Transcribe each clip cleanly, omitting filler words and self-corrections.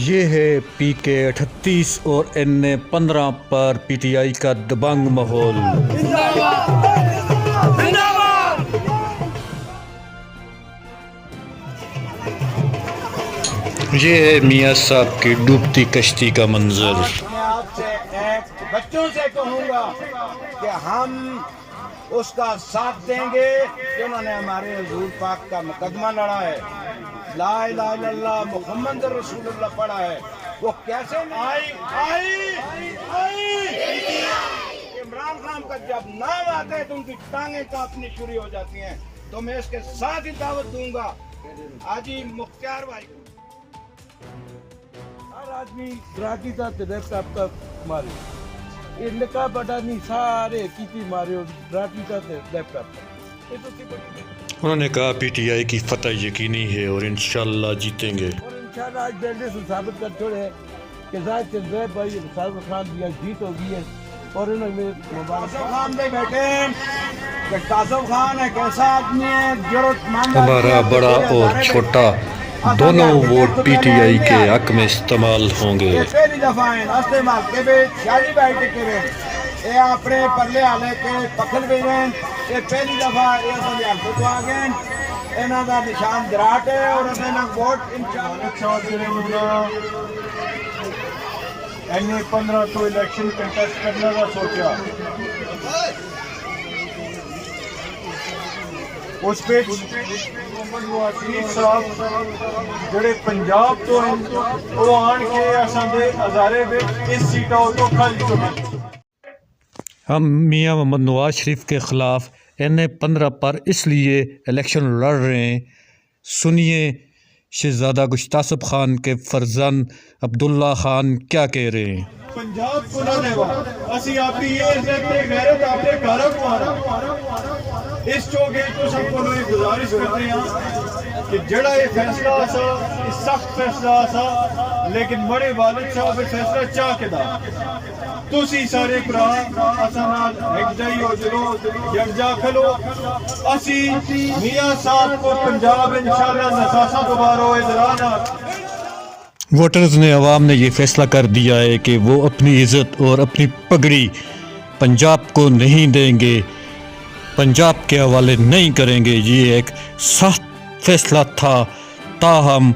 یہ ہے پی کے 38 اور NA15 per P T I کا دبنگ ماحول۔ یہ ہے میاں صاحب کی ڈوبتی کشتی کا منظر۔ میں آپ سے ایک بچوں سے کہوں گا کہ ہم اس کا ساتھ دیں گے جنہوں نے ہمارے حضور پاک کا مقدمہ لڑا ہے، لا الہ الا اللہ محمد رسول اللہ پڑھا ہے۔ وہ کیسے عمران خان کا جب نام آتا ہے تو ان کی ٹانگیں کانپنی شروع ہو جاتی ہیں۔ تو میں اس کے ساتھ ہی دعوت دوں گا حاجی مختار بھائی کو۔ ہر آدمی دراکی تھا لیفٹ آپ کا مارے، یہ لکا بڑا نہیں سارے کیتی مارے اور دراکی تھا لیفٹ آپ کا۔ انہوں نے کہا پی ٹی آئی کی فتح یقینی ہے اور انشاءاللہ جیتیں گے۔ اور انشاءاللہ آج بیلڈے سے ثابت کر چھوڑے کہ زاہد چندریب بھائی سازف خان دیا جیت ہو گئی ہے۔ اور انہوں نے قاسم خان میں بیٹھے کہ قاسم خان ایک ایسا آدمی ہے جرت مانگا، ہمارا بڑا اور چھوٹا دونوں ووٹ پی ٹی آئی کے حق میں استعمال ہوں گے۔ یہ پہلی دفعہ ہیں استعمال کے بھی شادی بیٹھے کے بھی یہ اپنے پرلے آلے کے پکھل بھی ہیں۔ یہ پہلی دفعہ یہ سنجھال کو آگے انہوں کا نشان دراٹ ہے اور انہوں ووٹ انشاءاللہ NA15 تو الیکشن کنٹیسٹ کرنے کا سوچا۔ اس پہ محمد واسیف صاحب جڑے پنجاب تو ہیں وہ آن کے اساں دے ہزارے وچ اس سیٹاں تو کھل چکے۔ ہم میاں محمد نواز شریف کے خلاف NA15 پر اس لیے الیکشن لڑ رہے ہیں۔ سنیے شہزادہ گشتاسب خان کے فرزند عبداللہ خان کیا کہہ رہے ہیں۔ پنجاب کو نہ دیوا اسی آپ کی یہ عزت تے غیرت آپ کے گھر کو آنا اس چوکے تو سب کو لوگ گزارش کرتے ہیں کہ جڑا یہ فیصلہ آسا یہ سخت فیصلہ آسا لیکن بڑے والد صاحب فیصلہ چاہ کے دا تسی سارے پرا آسانات ایک جائی ہو جلو یکجا کھلو اسی میاں صاحب کو پنجاب انشاءاللہ نساسا دوبارہ ہوئے درانا۔ ووٹرز نے عوام نے یہ فیصلہ کر دیا ہے کہ وہ اپنی عزت اور اپنی پگڑی پنجاب کو نہیں دیں گے، پنجاب کے حوالے نہیں کریں گے۔ یہ ایک سخت فیصلہ تھا، تاہم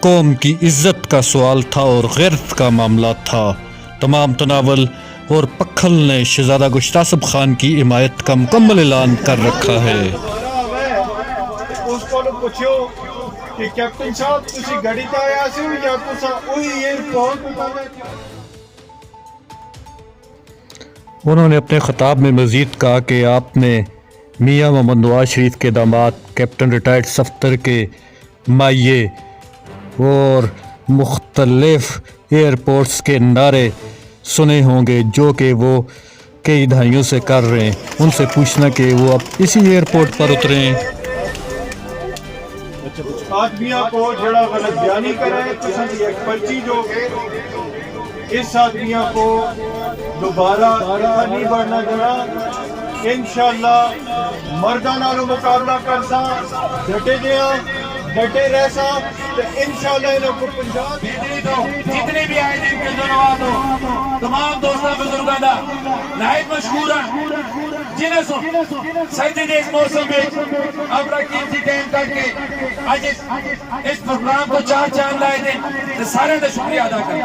قوم کی عزت کا سوال تھا اور غیرت کا معاملہ تھا۔ تمام تناول اور پکھل نے شہزادہ گشتاسب خان کی حمایت کا مکمل اعلان کر رکھا ہے۔ اس کو پوچھو کہ کیپٹن صاحب تسی گاڑی تے آیا سی یا تسا وہی ایئرپورٹ پہ؟ انہوں نے اپنے خطاب میں مزید کہا کہ آپ نے میاں محمد نواز شریف کے داماد کیپٹن ریٹائرڈ صفدر کے مائع اور مختلف ایئرپورٹس کے نعرے سنے ہوں گے جو کہ وہ کئی دہائیوں سے کر رہے ہیں۔ ان سے پوچھنا کہ وہ اب اسی ایئرپورٹ پر اترے ہیں۔ آدمیاں کو جڑا غلط بیانی کرے تو سب ایک پرچی جو اس آدمیاں کو دوبارہ نہیں بڑھنا جڑا انشاءاللہ مردانہ رو مقابلہ کرسا ڈٹے دیا ڈٹے رہسا تو انشاءاللہ انہوں کو پنجاب جتنے بھی آئے دن کے دنوات ہو تمام دوستہ بزرگاں دا نہایت مشہور ہیں جنہیں سو سجدے دے اس موسم میں اب رکھیں تھی ٹائم کر کے آج اس پروگرام کو چار چاند لائے دیں تو سارے دا شکریہ ادا کریں۔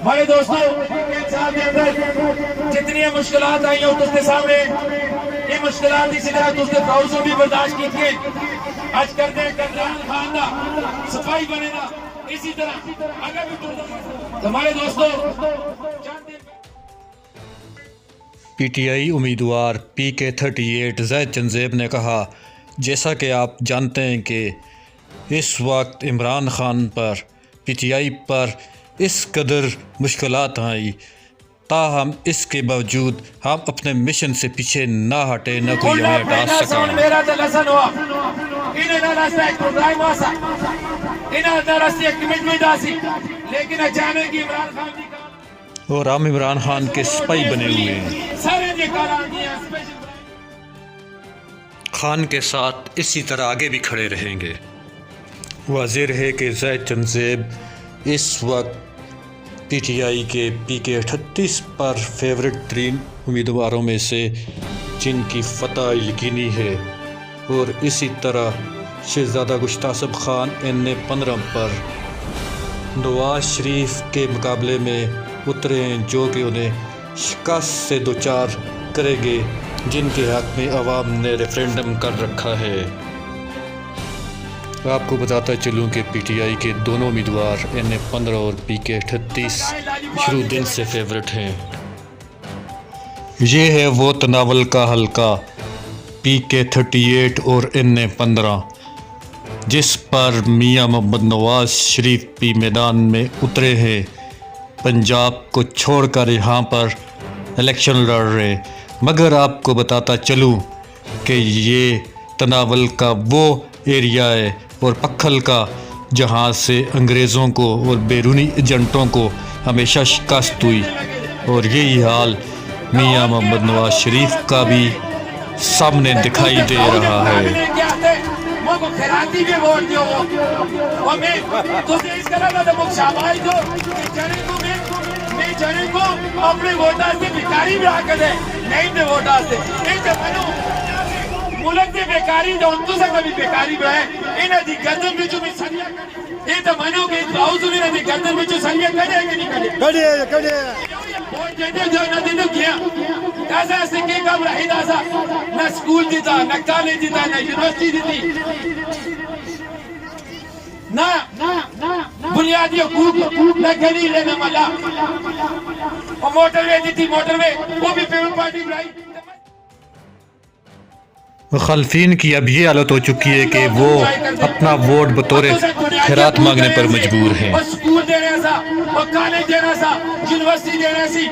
بھائی دوستو ان سال کے اندر جتنی مشکلات آئی ہیں اس کے سامنے یہ مشکلات اسی طرح اس کے فاؤسوں بھی برداشت کی تھے۔ آج کر دیں کردان خان دا صفائی بنے دا اسی طرح اگر بھی ہمارے دوستو پی ٹی آئی امیدوار پی کے 38 زاہد چندریب نے کہا جیسا کہ آپ جانتے ہیں کہ اس وقت عمران خان پر پی ٹی آئی پر اس قدر مشکلات آئی، تاہم اس کے باوجود ہم اپنے مشن سے پیچھے نہ ہٹے، نہ کوئی ہمیں ہٹا سکا۔ میرا دلسن ہوا انہیں نہ راستے ایک پروگرام آسا انہیں نہ راستے ایک کمٹمنٹ آسی لیکن اچانک عمران خان جی کا اور ہم عمران خان کے سپاہی بنے ہوئے ہیں۔ سارے جی کاران دیا خان کے ساتھ اسی طرح آگے بھی کھڑے رہیں گے۔ واضح ہے کہ زاہد چندریب اس وقت پی ٹی آئی کے پی کے 38 پر فیورٹ ترین امیدواروں میں سے جن کی فتح یقینی ہے، اور اسی طرح شہزادہ گشتاسب خان این اے 15 پر نواز شریف کے مقابلے میں اترے ہیں، جو کہ انہیں شکست سے دوچار کرے گے، جن کے حق میں عوام نے ریفرینڈم کر رکھا ہے۔ آپ کو بتاتا چلوں کہ پی ٹی آئی کے دونوں امیدوار این اے 15 اور پی کے 38 شروع دن سے فیورٹ ہیں۔ یہ ہے وہ تناول کا حلقہ پی کے 38 اور این اے 15 جس پر میاں محمد نواز شریف بھی میدان میں اترے ہیں، پنجاب کو چھوڑ کر یہاں پر الیکشن لڑ رہے۔ مگر آپ کو بتاتا چلوں کہ یہ تناول کا وہ ایریا ہے اور پکھل کا جہاں سے انگریزوں کو اور بیرونی ایجنٹوں کو ہمیشہ شکست ہوئی، اور یہی حال میاں محمد نواز شریف کا بھی سامنے دکھائی دے رہا ہے۔ ملک دے بیکاری جو ان تو سے کبھی بیکاری بڑھائے انہاں دی گردن وچوں بھی سنیا کرے، یہ تو منو کہ باؤ سنی انہاں دی گردن وچوں سنیا کرے کہ نہیں کرے؟ کڑے ووٹ دیتے جو انہاں دی کیا ایسا سکے کم رہی داسا نہ سکول دیتا نہ کالج دیتا نہ یونیورسٹی دیتی نہ بنیادی حقوق نہ گلی نہ ملا، اور موٹر وے دیتی، موٹر وے وہ بھی پیپل پارٹی بڑھائی۔ مخالفین کی اب یہ حالت ہو چکی ہے کہ وہ اپنا ووٹ بطور خیرات مانگنے پر مجبور ہیں۔ اور سکول دینا سا، اور کالج دینا سا، یونیورسٹی دینا سی۔